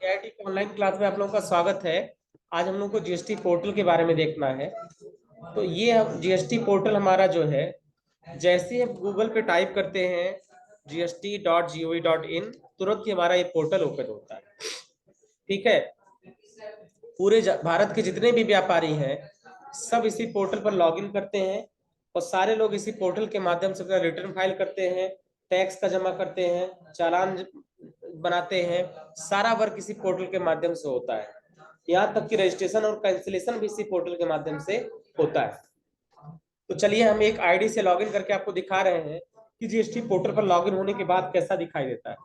AIT की online class में आप लोगों का स्वागत है। आज हम लोग को जीएसटी पोर्टल के बारे में देखना है। तो ये जीएसटी पोर्टल हमारा जो है, जैसे ही हम गूगल पे टाइप करते हैं gst.gov.in, तुरंत ही हमारा ये पोर्टल ओपन होता है। ठीक है, पूरे भारत के जितने भी व्यापारी हैं सब इसी पोर्टल पर लॉगिन करते हैं और सारे लोग इसी पोर्टल के माध्यम से अपना रिटर्न फाइल करते हैं, टैक्स का जमा करते हैं, चालान बनाते हैं। सारा वर्क इसी पोर्टल के माध्यम से होता है। यहाँ तक कि रजिस्ट्रेशन और कैंसिलेशन भी इसी पोर्टल के माध्यम से होता है। तो चलिए हम एक आईडी से लॉगिन करके आपको दिखा रहे हैं कि जीएसटी पोर्टल पर लॉगिन होने के बाद कैसा दिखाई देता है।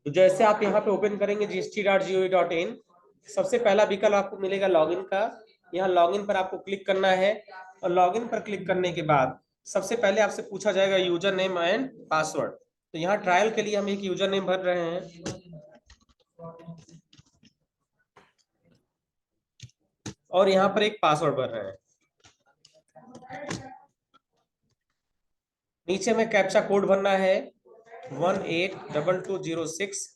तो जैसे आप यहाँ पे ओपन करेंगे gst.gov.in, सबसे पहला विकल्प आपको मिलेगा लॉगिन का। यहाँ लॉगिन पर आपको क्लिक करना है और लॉगिन पर क्लिक करने के बाद सबसे पहले आपसे पूछा जाएगा यूजर नेम एंड पासवर्ड। तो यहाँ ट्रायल के लिए हम एक यूजर नेम भर रहे हैं और यहाँ पर एक पासवर्ड भर रहे हैं। नीचे में कैप्चा कोड भरना है 182206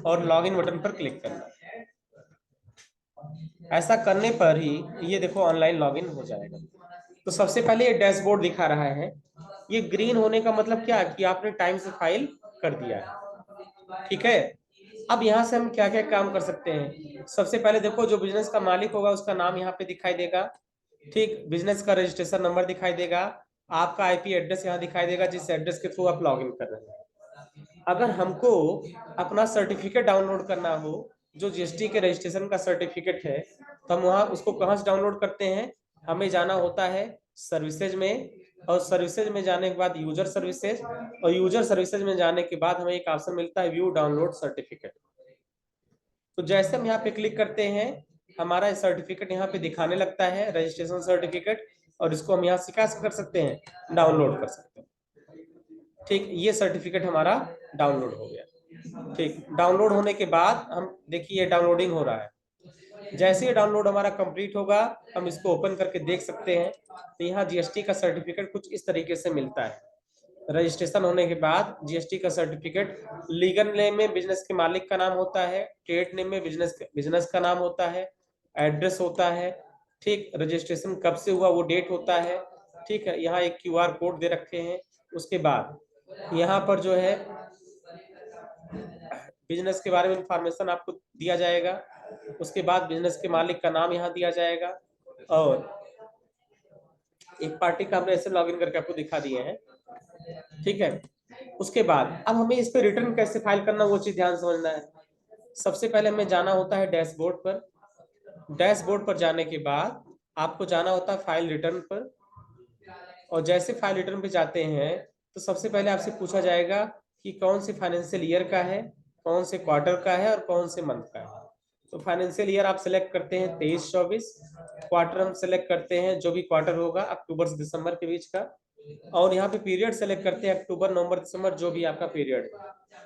और लॉगिन बटन पर क्लिक करना है। ऐसा करने पर ही ये देखो ऑनलाइन लॉगिन हो जाएगा। तो सबसे पहले ये डैशबोर्ड दिखा रहा है। ये ग्रीन होने का मतलब क्या कि आपने टाइम से फाइल कर दिया है। ठीक है, अब यहाँ से हम क्या क्या काम कर सकते हैं। सबसे पहले देखो, जो बिजनेस का मालिक होगा उसका नाम यहाँ पे दिखाई देगा। ठीक, बिजनेस का रजिस्ट्रेशन नंबर दिखाई देगा, आपका आईपी एड्रेस यहाँ दिखाई देगा जिस एड्रेस के थ्रू आप लॉगिन कर रहे हैं। अगर हमको अपना सर्टिफिकेट डाउनलोड करना हो, जो जीएसटी के रजिस्ट्रेशन का सर्टिफिकेट है, तो हम वहाँ उसको कहाँ से डाउनलोड करते हैं। हमें जाना होता है सर्विसेज में, और सर्विसेज में जाने के बाद यूजर सर्विसेज, और यूजर सर्विसेज में जाने के बाद हमें एक ऑप्शन मिलता है व्यू डाउनलोड सर्टिफिकेट। तो जैसे हम यहाँ पे क्लिक करते हैं, हमारा सर्टिफिकेट यहाँ पे दिखाने लगता है, रजिस्ट्रेशन सर्टिफिकेट, और इसको हम यहाँ से क्या कर सकते हैं, डाउनलोड कर सकते हैं। ठीक, ये सर्टिफिकेट हमारा डाउनलोड हो गया। ठीक, डाउनलोड होने के बाद हम देखिए डाउनलोडिंग हो रहा है। जैसे ही डाउनलोड हमारा कंप्लीट होगा, हम इसको ओपन करके देख सकते हैं। तो यहाँ जीएसटी का सर्टिफिकेट कुछ इस तरीके से मिलता है। रजिस्ट्रेशन होने के बाद जीएसटी का सर्टिफिकेट, लीगल नेम में बिजनेस के मालिक का नाम होता है, ट्रेड नेम में बिजनेस का नाम होता है, एड्रेस होता है। ठीक, रजिस्ट्रेशन कब से हुआ वो डेट होता है। ठीक है, यहाँ एक क्यूआर कोड दे रखे हैं। उसके बाद यहाँ पर जो है बिजनेस के बारे में इंफॉर्मेशन आपको दिया जाएगा। उसके बाद बिजनेस के मालिक का नाम यहाँ दिया जाएगा, और एक पार्टी का हमने ऐसे लॉगिन करके आपको दिखा दिए हैं। ठीक है, उसके बाद अब हमें इस पे रिटर्न कैसे फाइल करना वो चीज ध्यान समझना है। सबसे पहले हमें जाना होता है डैशबोर्ड पर। डैशबोर्ड पर जाने के बाद आपको जाना होता है फाइल रिटर्न पर, और जैसे फाइल रिटर्न पे जाते हैं तो सबसे पहले आपसे पूछा जाएगा कि कौन से फाइनेंशियल ईयर का है, कौन से क्वार्टर का है और कौन से मंथ का है। तो फाइनेंशियल ईयर आप सिलेक्ट करते हैं 23-24, क्वार्टर हम सिलेक्ट करते हैं जो भी क्वार्टर होगा अक्टूबर से दिसंबर के बीच का, और यहाँ पे पीरियड सेलेक्ट करते हैं अक्टूबर नवंबर दिसंबर जो भी आपका पीरियड है।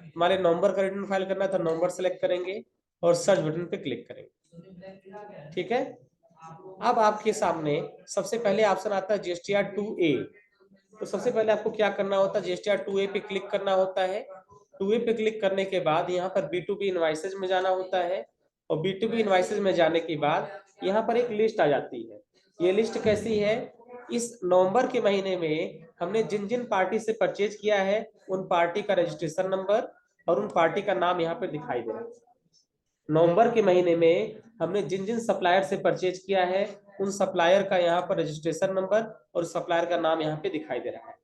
हमारे नवंबर का रिटर्न फाइल करना था, नवंबर सेलेक्ट करेंगे और सर्च बटन पे क्लिक करेंगे। ठीक है, अब आपके सामने सबसे पहले ऑप्शन आता है जीएसटीआर 2A। तो सबसे पहले आपको क्या करना होता है, जीएसटीआर 2A पे क्लिक करना होता है। 2A पे क्लिक करने के बाद यहाँ पर B2B इनवाइसेज में जाना होता है, और B2B इनवाइसेज में जाने के बाद यहाँ पर एक लिस्ट आ जाती है। ये लिस्ट कैसी है, इस नवंबर के महीने में हमने जिन जिन पार्टी से परचेज किया है उन पार्टी का रजिस्ट्रेशन नंबर और उन पार्टी का नाम यहाँ पर दिखाई दे रहा है। नवंबर के महीने में हमने जिन जिन सप्लायर से परचेज किया है उन सप्लायर का यहाँ पर रजिस्ट्रेशन नंबर और सप्लायर का नाम यहाँ पे दिखाई दे रहा है।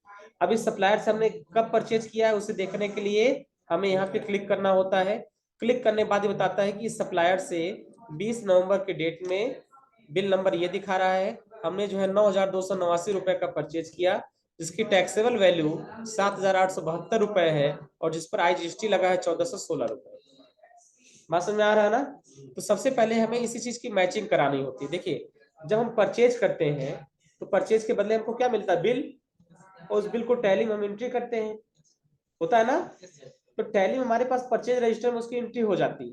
अब इस सप्लायर से हमने कब परचेज किया है उसे देखने के लिए हमें यहाँ पे क्लिक करना होता है। क्लिक करने के बाद ये बताता है कि इस सप्लायर से 20 नवंबर के डेट में बिल नंबर ये दिखा रहा है, हमने जो है 9,289 रुपए का परचेज किया, जिसकी टैक्सेबल वैल्यू 7,872 रुपए है, और जिस पर आईजीएसटी लगा है 1,416 रुपए। बात समझ में आ रहा है ना। तो सबसे पहले हमें इसी चीज की मैचिंग करानी होती है। देखिए, जब हम परचेज करते हैं तो परचेज के बदले हमको क्या मिलता है, बिल, और उस बिल को टैली में हम एंट्री करते हैं, होता है ना। तो टैली में हमारे पास परचेज रजिस्टर में उसकी एंट्री हो जाती है,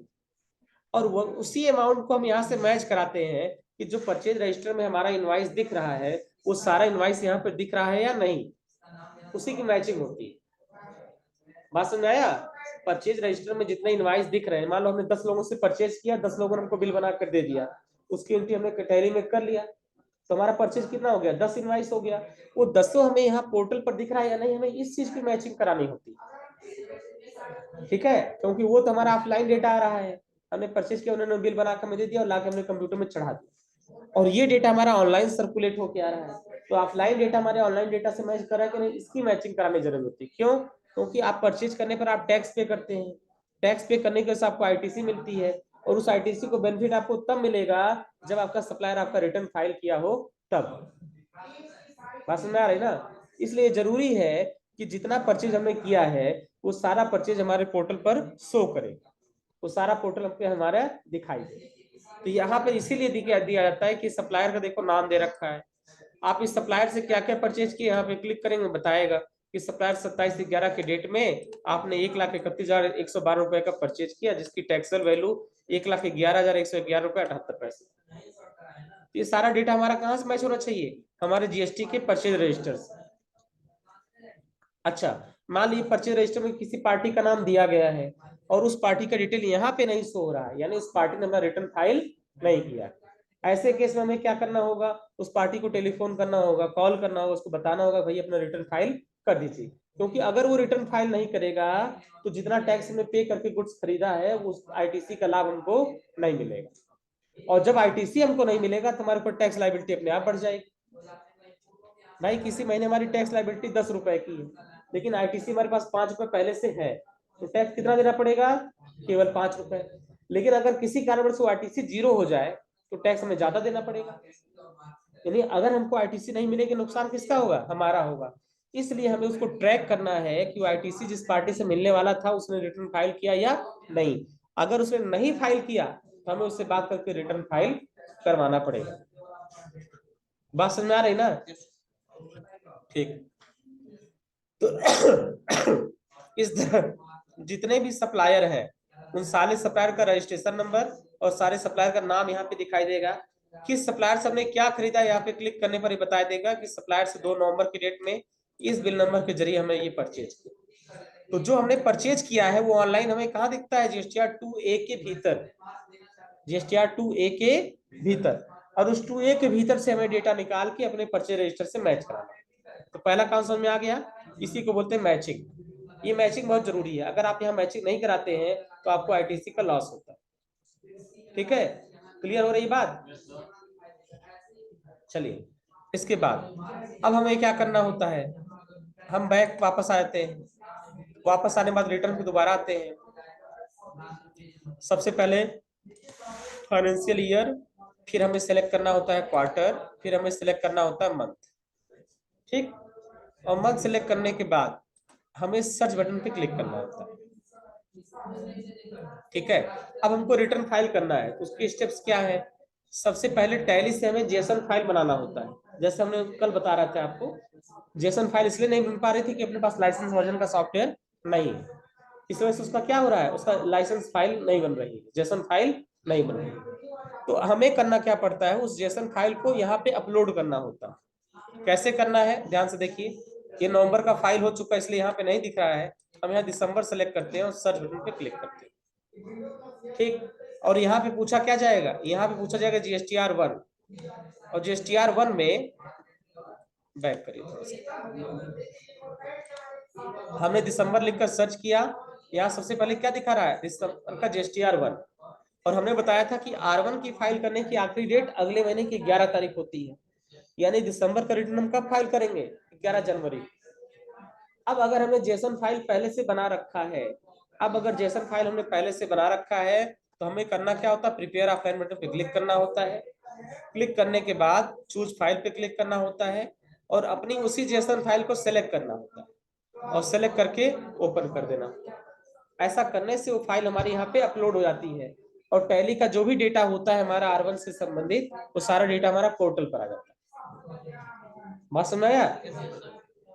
और वो उसी अमाउंट को हम यहाँ से मैच कराते हैं कि जो परचेज रजिस्टर में हमारा इनवाइस दिख रहा है वो सारा इनवाइस यहाँ पर दिख रहा है या नहीं, उसी की मैचिंग होती है। बात समझ आया। परचेज रजिस्टर में जितने इनवाइस दिख रहे हैं, मान लो हमने 10 लोगों से परचेज किया, 10 लोगों ने हमको बिल बना कर दे दिया, उसकी एंट्री हमने टैली में कर लिया, तो हमारा परचेज कितना हो गया, 10 इनवाइस हो गया। वो 10 हमें यहाँ पोर्टल पर दिख रहा है या नहीं, हमें इस चीज की मैचिंग करानी होती है, ठीक है, क्योंकि वो तो हमारा ऑफलाइन डेटा आ रहा है, हमने परचेज किया, उन्होंने बिल बना कर दे दिया और लाके हमने कंप्यूटर में चढ़ा दिया, और ये डेटा हमारा ऑनलाइन सर्कुलेट होकर आ रहा है, तो ऑफलाइन डेटा हमारे ऑनलाइन डेटा से मैच कर रहा है कि नहीं, इसकी मैचिंग कराने की जरूरत होती है। क्यों? क्योंकि आप परचेज करने पर आप टैक्स पे करते हैं, टैक्स पे करने के वजह से आपको आईटीसी मिलती है, और उस आईटीसी को बेनिफिट आपको तब मिलेगा जब आपका सप्लायर आपका रिटर्न फाइल किया हो तब। बात समझ में आ रही ना? इसलिए जरूरी है कि जितना परचेज हमने किया है वो सारा परचेज हमारे पोर्टल पर शो करे, वो सारा पोर्टल पे हमारा दिखाई दे। तो यहाँ पर इसीलिए दिया जाता है कि सप्लायर का देखो नाम दे रखा है, आप इस सप्लायर से क्या क्या परचेज किए, यहाँ पे क्लिक करेंगे बताएगा कि सप्लायर 27/11 के डेट में आपने 1,31,112 रुपए का परचेज किया, जिसकी टैक्सेबल वैल्यू 1,11,111 रुपए 78 पैसे। ये सारा डेटा हमारा कहाँ से मैच होना चाहिए, हमारे जीएसटी के परचेज रजिस्टर से। अच्छा, मान लीजिए परचेज रजिस्टर में किसी पार्टी का नाम दिया गया है और उस पार्टी का डिटेल यहाँ पे नहीं शो हो रहा है, यानी उस पार्टी ने अपना रिटर्न फाइल नहीं किया, ऐसे केस में हमें क्या करना होगा, उस पार्टी को टेलीफोन करना होगा, कॉल करना होगा, उसको बताना होगा भाई अपना रिटर्न फाइल कर दीजिए, क्योंकि अगर वो रिटर्न फाइल नहीं करेगा तो जितना टैक्स में पे करके गुड्स खरीदा है उस आईटीसी का लाभ हमको नहीं मिलेगा, और जब आईटीसी हमको नहीं मिलेगा तो हमारे ऊपर टैक्स लायबिलिटी अपने आप बढ़ जाएगी। भाई किसी महीने हमारी टैक्स लायबिलिटी 10 रुपए की है, लेकिन आईटीसी हमारे पास 5 रुपए पहले से है, तो टैक्स कितना देना पड़ेगा, केवल 5 रुपए। लेकिन अगर किसी कारणवश आईटीसी 0 हो जाए तो टैक्स हमें ज्यादा देना पड़ेगा, यानी अगर हमको आईटीसी नहीं मिलेगी नुकसान किसका होगा, हमारा होगा। इसलिए हमें उसको ट्रैक करना है कि आईटीसी जिस पार्टी से मिलने वाला था उसने रिटर्न फाइल किया या नहीं, अगर उसने नहीं फाइल किया तो हमें उससे बात करके रिटर्न फाइल करवाना पड़ेगा। बात समझ में आ रही ना? ठीक, तो इस तरह जितने भी सप्लायर हैं उन सारे सप्लायर का रजिस्ट्रेशन नंबर और सारे सप्लायर का नाम यहाँ पे दिखाई देगा, किस सप्लायर से हमने क्या खरीदा यहाँ पे क्लिक करने पर ही बता देगा कि सप्लायर से 2 नवंबर की डेट में इस बिल नंबर के जरिए हमें ये परचेज किया। तो जो हमने परचेज किया है वो ऑनलाइन हमें कहाँ दिखता है, जीएसटीआर 2A के भीतर, जीएसटीआर 2A के भीतर, और उस 2A के भीतर से हमें डेटा निकाल के अपने परचेज रजिस्टर से मैच कराना। तो पहला काम समझ में आ गया, इसी को बोलते हैं मैचिंग। ये मैचिंग बहुत जरूरी है, अगर आप यहाँ मैचिंग नहीं कराते हैं तो आपको आईटीसी का लॉस होता है। ठीक है, क्लियर हो रही बात? चलिए, इसके बाद अब हमें क्या करना होता है, हम बैक वापस आते हैं, वापस आने के बाद रिटर्न पे दोबारा आते हैं। सबसे पहले फाइनेंशियल ईयर, फिर हमें सेलेक्ट करना होता है क्वार्टर, फिर हमें सेलेक्ट करना होता है मंथ, ठीक, और मंथ सेलेक्ट करने के बाद हमें सर्च बटन पे क्लिक करना होता है। ठीक है, अब हमको रिटर्न फाइल करना है तो उसके स्टेप्स क्या है, सबसे पहले टैली से हमें जेसन फाइल बनाना होता है, जैसे हमने कल बता रहा था आपको, जेसन फाइल इसलिए नहीं बन पा रही थी कि अपने पास लाइसेंस वर्जन का सॉफ्टवेयर नहीं है, इस वजह से उसका क्या हो रहा है, उसका लाइसेंस फाइल नहीं बन रही है, जेसन फाइल नहीं बन रही है। तो हमें करना क्या पड़ता है, उस जेसन फाइल को यहाँ पे अपलोड करना होता है। कैसे करना है ध्यान से देखिए, ये नवंबर का फाइल हो चुका है इसलिए यहाँ पे नहीं दिख रहा है, हम यहाँ दिसंबर सेलेक्ट करते हैं और सर्च बटन पे क्लिक करते हैं। ठीक, और यहाँ पे पूछा क्या जाएगा, यहाँ पे पूछा जाएगा जीएसटीआर 1, और जीएसटीआर 1 में बैक करिए थोड़ा सा, हमने दिसंबर लिखकर सर्च किया, यहाँ सबसे पहले क्या दिखा रहा है, दिसंबर का जीएसटीआर 1, और हमने बताया था कि R1 की फाइल करने की आखिरी डेट अगले महीने की 11 तारीख होती है, यानी दिसंबर का रिटर्न हम कब फाइल करेंगे, 11 जनवरी। अब अगर हमने जेसन फाइल पहले से बना रखा है, अब अगर जेसन फाइल हमने पहले से बना रखा है तो हमें करना क्या होता है, प्रिपेयर ऑफलाइन बटन पे क्लिक करना होता है, क्लिक करने के बाद चूज फाइल पे क्लिक करना होता है और अपनी उसी जेसन फाइल को सेलेक्ट करना होता है और सेलेक्ट करके ओपन कर देना। ऐसा करने से वो फाइल हमारे यहाँ पे अपलोड हो जाती है और टैली का जो भी डेटा होता है हमारा R1 से संबंधित वो सारा डेटा हमारा पोर्टल पर आ जाता है। बात समझ आया?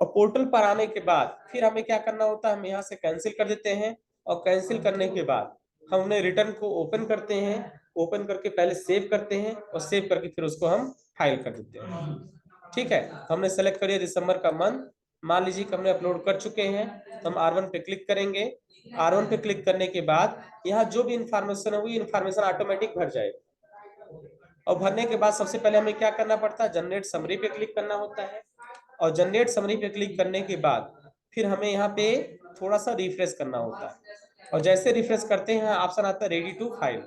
और पोर्टल पर आने के बाद फिर हमें क्या करना होता है, हम यहाँ से कैंसिल कर देते हैं और कैंसिल करने के बाद हमने रिटर्न को ओपन करते हैं, ओपन करके पहले सेव करते हैं और सेव करके फिर उसको हम फाइल कर देते हैं। ठीक है, हमने सेलेक्ट कर दिया दिसंबर का मंथ, मान लीजिए कि हमने अपलोड कर चुके हैं, तो हम R1 पे क्लिक करेंगे। R1 पे क्लिक करने के बाद यहाँ जो भी इंफॉर्मेशन होगी, इंफॉर्मेशन ऑटोमेटिक भर जाएगी। और भरने के बाद सबसे पहले हमें क्या करना पड़ता है, जनरेट समरी पे क्लिक करना होता है। और जनरेट समरी पे क्लिक करने के बाद फिर हमें यहाँ पे थोड़ा सा रिफ्रेश करना होता है। और जैसे रिफ्रेश करते हैं ऑप्शन आता है रेडी टू फाइल।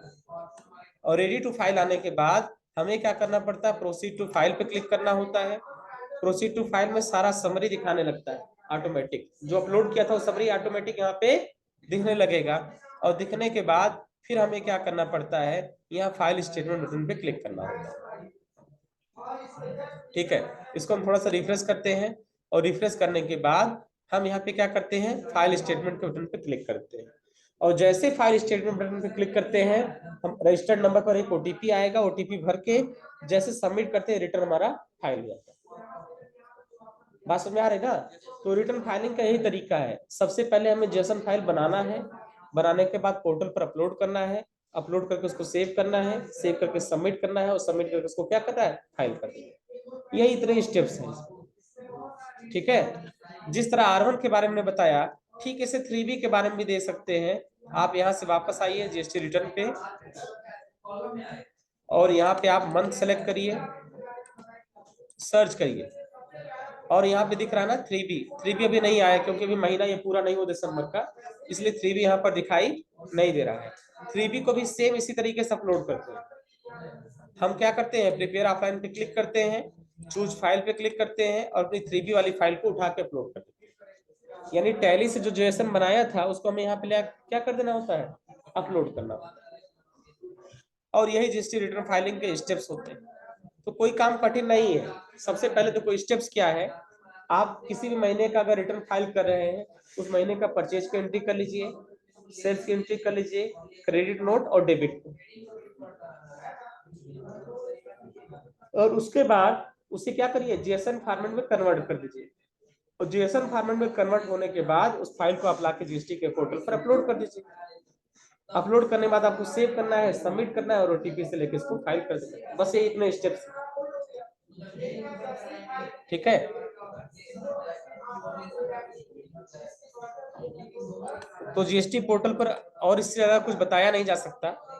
और रेडी टू फाइल आने के बाद हमें क्या करना पड़ता है, प्रोसीड टू फाइल पे क्लिक करना होता है। प्रोसीड टू फाइल में सारा समरी दिखाने लगता है ऑटोमेटिक, जो अपलोड किया था वो समरी ऑटोमेटिक यहाँ पे दिखने लगेगा। और दिखने के बाद फिर हमें क्या करना पड़ता है, यहाँ फाइल स्टेटमेंट बटन पे क्लिक करना होता है। ठीक है, इसको हम थोड़ा सा रिफ्रेश करते हैं। और रिफ्रेश करने के बाद हम यहाँ पे क्या करते हैं, फाइल स्टेटमेंट के बटन पे क्लिक करते हैं। और जैसे फाइल स्टेटमेंट बटन पे क्लिक करते हैं, हम रजिस्टर्ड नंबर पर एक ओटीपी आएगा, ओटीपी भर के जैसे सबमिट करते हैं, रिटर्न हमारा फाइल हो जाता है। बात समझ में आ रही है ना? तो रिटर्न फाइलिंग का यही तरीका है। सबसे पहले हमें जेसन फाइल बनाना है, बनाने के बाद पोर्टल पर अपलोड करना है, अपलोड करके उसको सेव करना है, सेव करके सबमिट करना है, और सबमिट करके उसको क्या करना है, फाइल करना है। यही इतने स्टेप्स हैं। ठीक है, जिस तरह R1 के बारे में बताया, ठीक ऐसे 3B के बारे में भी दे सकते हैं। आप यहाँ से वापस आइए जीएसटी रिटर्न पे, और यहाँ पे आप मंथ सेलेक्ट करिए, सर्च करिए, और यहाँ पे दिख रहा है ना 3B। 3B अभी नहीं आया क्योंकि अभी महीना ये पूरा नहीं हुआ दिसंबर का, इसलिए 3B यहाँ पर दिखाई नहीं दे रहा है। 3B को भी सेम इसी तरीके से अपलोड करते हैं। हम क्या करते हैं, प्रिपेयर ऑफलाइन पे क्लिक करते हैं, चूज फाइल पे क्लिक करते हैं, और अपनी 3B वाली फाइल को उठा के अपलोड करते हैं। यानी टैली से जो जेएसएन बनाया था उसको हमें यहाँ पे क्या कर देना होता है, अपलोड करना होता है। और यही जीएसटी रिटर्न फाइलिंग के स्टेप्स होते हैं। तो कोई काम कठिन नहीं है। सबसे पहले तो कोई स्टेप्स क्या है, आप किसी भी महीने का अगर रिटर्न फाइल कर रहे हैं, उस महीने का परचेज की एंट्री कर लीजिए, सेल्स की एंट्री कर लीजिए, क्रेडिट नोट और डेबिट नोट, और उसके बाद उसे क्या करिए, जीएसएन फॉर्मेट में कन्वर्ट कर दीजिए। और जीएसएन फॉर्मेट में कन्वर्ट होने के बाद उस फाइल को आप लाके जीएसटी के पोर्टल पर अपलोड कर दीजिए। अपलोड करने के बाद आपको सेव करना है, सबमिट करना है, और ओटीपी से लेके इसको फाइल कर देना है। बस ये इतने स्टेप्स। ठीक है, तो जीएसटी पोर्टल पर और इससे ज्यादा कुछ बताया नहीं जा सकता।